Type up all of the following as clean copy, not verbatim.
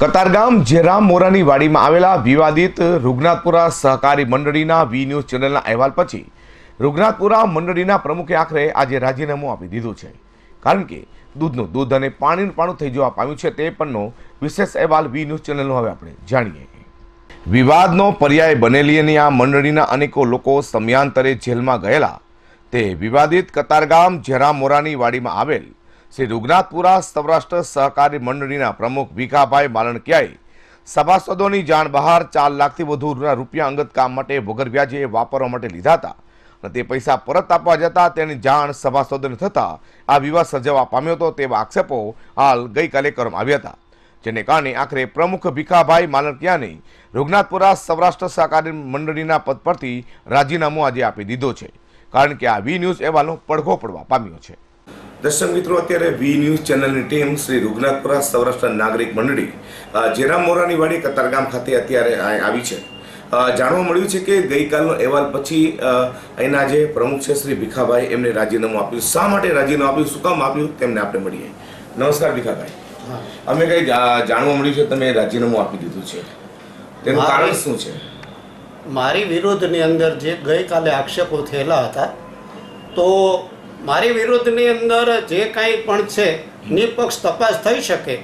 કતારગામ જેરામ મોરાની વાડીમાં આવેલા વિવાદિત રૂગનાથપુરા સહકારી મંડળીના વી ન્યૂઝ ચેનલના અહેવાલ પછી રૂગનાથપુરા મંડળીના પ્રમુખે આખરે આજે રાજીનામું આપી દીધું છે, કારણ કે દૂધનું દૂધ અને પાણીનું પાણું થઈ જવા પામ્યું છે. તે પણનો વિશેષ અહેવાલ વી ન્યૂઝ ચેનલનો હવે આપણે જાણીએ. વિવાદનો પર્યાય બનેલી અને આ મંડળીના અનેકો લોકો સમયાંતરે જેલમાં ગયેલા તે વિવાદિત કતારગામ જેરામ મોરાની વાડીમાં આવેલ શ્રી રૂગનાથપુરા સૌરાષ્ટ્ર સહકારી મંડળીના પ્રમુખ ભીખાભાઈ માલણકિયાએ સભાસદોની જાણ બહાર 4 લાખથી વધુ રૂપિયા અંગત કામ માટે વગર વ્યાજે વાપરવા માટે લીધા હતા અને તે પૈસા પરત આપવા જતા તેની જાણ સભાસદોને થતાં આ વિવાદ સર્જાવા પામ્યો હતો તેવા આક્ષેપો હાલ ગઈકાલે કરવામાં આવ્યા હતા, જેને કારણે આખરે પ્રમુખ ભીખાભાઈ માલણકિયાને રૂગનાથપુરા સૌરાષ્ટ્ર સહકારી મંડળીના પદ પરથી રાજીનામું આજે આપી દીધો છે, કારણ કે આ વી ન્યૂઝ અહેવાલનો પડઘો પડવા પામ્યો છે. દર્શક મિત્રો, અત્યારે વી ન્યૂઝ ચેનલની ટીમ શ્રી રૂગનાથપુરા સૌરાષ્ટ્ર નાગરિક મંડળી જેરામ મોરાની વાડી કતારગામ ખાતે અત્યારે આવી છે. જાણવા મળ્યું છે કે ગઈકાલનો અહેવાલ પછી અહીંના જે પ્રમુખ છે શ્રી ભીખાભાઈ એમને રાજીનામું આપ્યું. શા માટે રાજીનામું આપ્યું, શું કામ આપ્યું, તેમને આપણે મળીએ. નમસ્કાર ભીખાભાઈ. અમે કંઈ જાણવા મળ્યું છે તમે રાજીનામું આપી દીધું છે, તેનું કારણ શું છે? મારી વિરુદ્ધની અંદર જે ગઈકાલે આક્ષેપો થયેલા હતા, તો મારી વિરુદ્ધની અંદર જે કાંઈ પણ છે નિષ્પક્ષ તપાસ થઈ શકે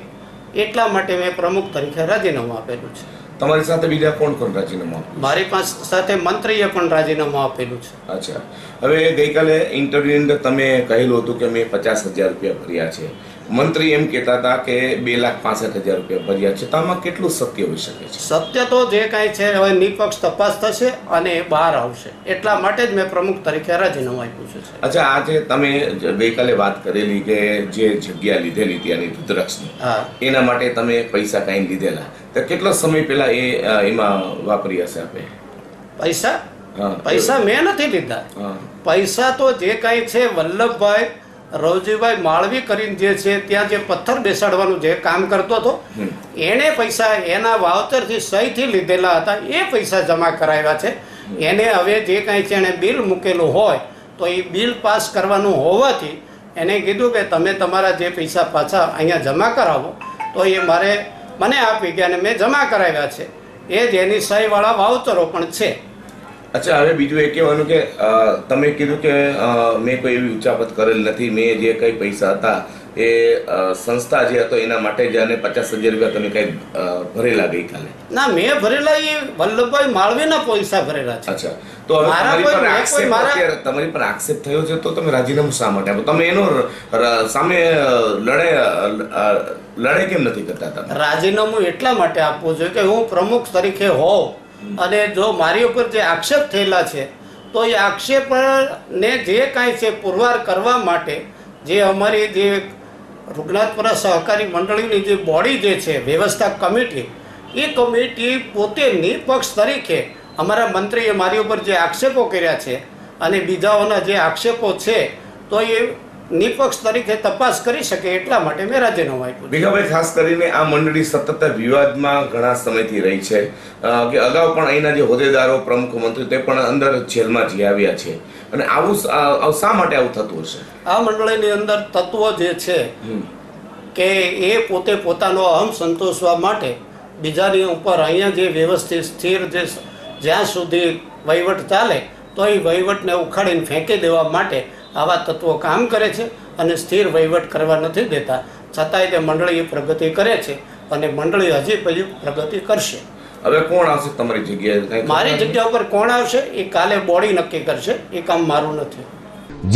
એટલા માટે મેં પ્રમુખ તરીકે રાજીનામું આપેલું છે. તમારી સાથે બીજા કોણ કોણ રાજીનામું આપ્યું? મારી સાથે મંત્રીએ પણ રાજીનામું આપેલું છે. અચ્છા, હવે ગઈકાલે ઇન્ટરવ્યુ અંદર તમે કહેલું હતું કે મેં 50,000 રૂપિયા ભર્યા છે. મંત્રી એમ કહેતા હતા કે 2,65,000 રૂપિયા ભર્યા છે. તો આમાં કેટલું સત્ય હોઈ શકે છે? સત્ય તો જે કાંઈ છે હવે નિષ્પક્ષ તપાસ થશે અને એ બહાર આવશે, એટલા માટે જ મેં પ્રમુખ તરીકે રાજીનામું આપ્યું છે. અચ્છા, આજે તમે ગઈકાલે વાત કરેલી કે જે જગ્યા લીધેલી ત્યાંની રુદ્રાક્ષની, એના માટે તમે પૈસા કાંઈ લીધેલા, તો કેટલો સમય પહેલા એમાં વાપરી હશે આપે પૈસા? પૈસા મેં નથી લીધા. પૈસા તો જે કાંઈ છે વલ્લભભાઈ રવજીભાઈ માળવી કરીને જે છે ત્યાં જે પથ્થર બેસાડવાનું જે કામ કરતો હતો એને પૈસા એના વાઉચરથી સહીથી લીધેલા હતા, એ પૈસા જમા કરાવ્યા છે. એને હવે જે કાંઈ છે એને બિલ મૂકેલું હોય તો એ બિલ પાસ કરવાનું હોવાથી એને કીધું કે તમે તમારા જે પૈસા પાછા અહીંયા જમા કરાવો, તો એ મને આપી ગયા અને મેં જમા કરાવ્યા છે. એ જ એની સહીવાળા વાઉચરો પણ છે. અચ્છા, હવે બીજું એ કહેવાનું કે તમે કીધું કે મેં કોઈ એવી ઉચાપત કરેલ નથી, મેં જે કંઈ પૈસા હતા એ સંસ્થા જે હતો એના માટે જ, અને 50,000 રૂપિયા તમે કંઈ ભરેલા ગઈકાલે? ના, મેં ભરેલા એ વલ્લભભાઈ માળવીના પૈસા ભરેલા છે. અચ્છા, તો તમારી પર આક્ષેપ થયો છે તો તમે રાજીનામું શા માટે આપો? તમે એનો સામે લડાઈ કેમ નથી કરતા? રાજીનામું એટલા માટે આપવું જોઈએ કે હું પ્રમુખ તરીકે હોઉં અને જો મારી ઉપર જે આક્ષેપ થયેલા છે તો એ આક્ષેપને જે કાંઈ છે પુરવાર કરવા માટે જે અમારી જે રૂગનાથપુરા સહકારી મંડળીની જે બોડી જે છે વ્યવસ્થા કમિટી, એ કમિટી પોતે નિષ્પક્ષ તરીકે અમારા મંત્રીએ મારી ઉપર જે આક્ષેપો કર્યા છે અને બીજાઓના જે આક્ષેપો છે તો એ નિષ્પક્ષ તરીકે તપાસ કરી શકે એટલા માટે મેં રાજીનામું આપ્યું. ભીખાભાઈ, ખાસ કરીને આ મંડળી સતત વિવાદમાં ઘણા સમયથી રહી છે કે અગાઉ પણ અહીંના જે હોદ્દેદારો, પ્રમુખ, મંત્રી તે પણ અંદર જેલમાં જઈ આવ્યા છે, અને આવું શા માટે આવું થતું હશે? આ મંડળીની અંદર તત્વો જે છે કે એ પોતે પોતાનો અહમ સંતોષવા માટે બીજાની ઉપર અહીંયા જે વ્યવસ્થિત સ્થિર જે જ્યાં સુધી વહીવટ ચાલે તો એ વહીવટને ઉખાડીને ફેંકી દેવા માટે આવા તત્વો કામ કરે છે અને સ્થિર વહીવટ કરવા નથી દેતા. છતાંય તે મંડળી પ્રગતિ કરે છે અને મંડળી હજી પછી પ્રગતિ કરશે. હવે કોણ આવશે તમારી જગ્યાએ? મારી જગ્યા ઉપર કોણ આવશે એ કાલે બોડી નક્કી કરશે, એ કામ મારું નથી.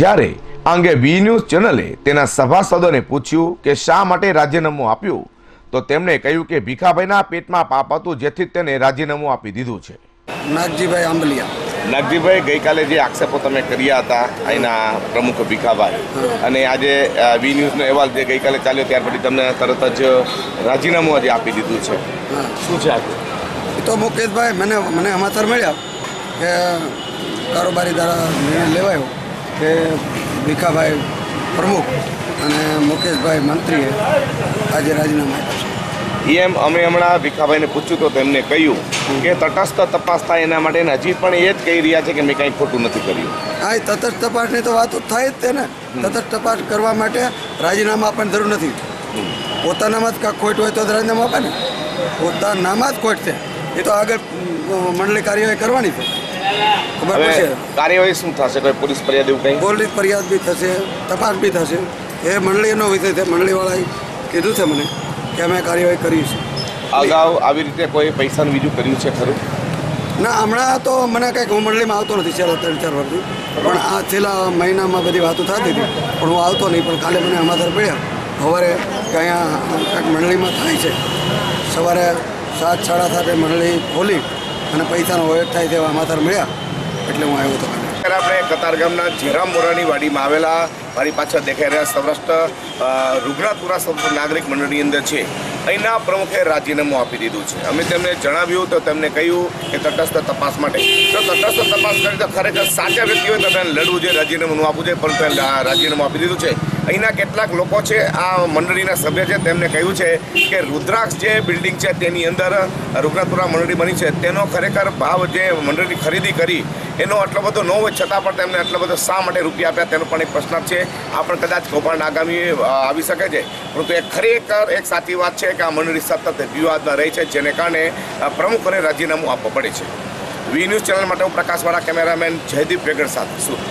જ્યારે આ અંગે વી ન્યૂઝ ચેનલે તેના સભાસદોને પૂછ્યું કે શા માટે રાજીનામું આપ્યું, તો તેમણે કહ્યું કે ભીખાભાઈના પેટમાં પાપ હતું, જેથી તેને રાજીનામું આપી દીધું છે. નાગજીભાઈ આંબલિયા. નાગજીભાઈ, ગઈકાલે જે આક્ષેપો તમે કર્યા હતા અહીંના પ્રમુખ ભીખાભાઈ, અને આજે વી ન્યૂઝનો અહેવાલ જે ગઈકાલે ચાલ્યો ત્યાર પછી તમને તરત જ રાજીનામું આજે આપી દીધું છે, શું છે આ? એ તો મુકેશભાઈ મને સમાચાર મળ્યા કે કારોબારી દ્વારા નિર્ણય લેવાયો કે ભીખાભાઈ પ્રમુખ અને મુકેશભાઈ મંત્રીએ આજે રાજીનામું આપ્યું છે. એમ અમે હમણાં ભીખાભાઈને પૂછ્યું તો તેમને કહ્યું કે તટસ્થ તપાસ થાય એના માટે હજી પણ એ જ કહી રહ્યા છે કે મેં કંઈ ખોટું નથી કર્યું. હા, એ તટસ્થ તપાસની તો વાત થાય જ છે ને. તટસ્થ તપાસ કરવા માટે રાજીનામા આપવાની જરૂર નથી. પોતાનામાં જ કાંઈ ખોટ હોય તો રાજીનામું આપે ને. હોદ્દાનું નામ જ ખોટ છે. એ તો આગળ મંડળી કાર્યવાહી કરવાની છે, ખબર પડશે. કાર્યવાહી શું થશે? કોઈ પોલીસ ફરિયાદ એવું કંઈ? પોલીસ ફરિયાદ બી થશે, તપાસ બી થશે. એ મંડળીનો વિષય છે. મંડળીવાળાએ કીધું છે મને કે અમે કાર્યવાહી કરી છે. અગાઉ આવી રીતે કોઈ પૈસાનું બીજું કર્યું છે ખરું? ના, હમણાં તો મને કંઈક હું મંડળીમાં આવતો નથી છેલ્લા 3-4 વર્ષથી, પણ આ છેલ્લા મહિનામાં બધી વાતો થતી હતી પણ હું આવતો નહીં. પણ કાલે મને સમાચાર પડ્યા સવારે કે અહીંયા કંઈક મંડળીમાં થાય છે. સવારે 7-7:30 મંડળી ખોલી અને પૈસાનો વહીવટ થાય તેવા સમાચાર મળ્યા એટલે હું આવ્યો હતો. આપણે કતારગામના જેરામ મોરાની વાડીમાં આવેલા મારી પાછળ દેખાઈ રહ્યા સૌરાષ્ટ્ર રૂગનાથપુરા સૌરાષ્ટ્ર નાગરિક મંડળની અંદર છે. અહીંના પ્રમુખે રાજીનામું આપી દીધું છે. અમે તેમને જણાવ્યું તો તેમને કહ્યું કે તટસ્થ તપાસ માટે. તો તટસ્થ તપાસ કરી તો ખરેખર સાચા વ્યક્તિ હોય તો તેને લડવું જોઈએ, રાજીનામું આપવું જોઈએ, પરંતુ રાજીનામું આપી દીધું છે. અહીંના કેટલાક લોકો છે, આ મંડળીના સભ્ય છે, તેમને કહ્યું છે કે રુદ્રાક્ષ જે બિલ્ડિંગ છે તેની અંદર રૂગનાથપુરા મંડળી બની છે તેનો ખરેખર ભાવ જે મંડળી ખરીદી કરી એનો આટલો બધો ન હોય છતાં પણ તેમને આટલો બધો શા માટે રૂપિયા આપ્યા તેનો પણ એક પ્રશ્ન છે. આ પણ કદાચ કૌભાંડ આગામી આવી શકે છે, પરંતુ એ ખરેખર એક સાચી વાત છે કે આ મંડળી સતત વિવાદમાં રહી છે, જેને કારણે પ્રમુખોને રાજીનામું આપવું પડે છે. વી ન્યૂઝ ચેનલ માટે હું પ્રકાશવાળા, કેમેરામેન જયદીપ વેગડ સાથે સુરત.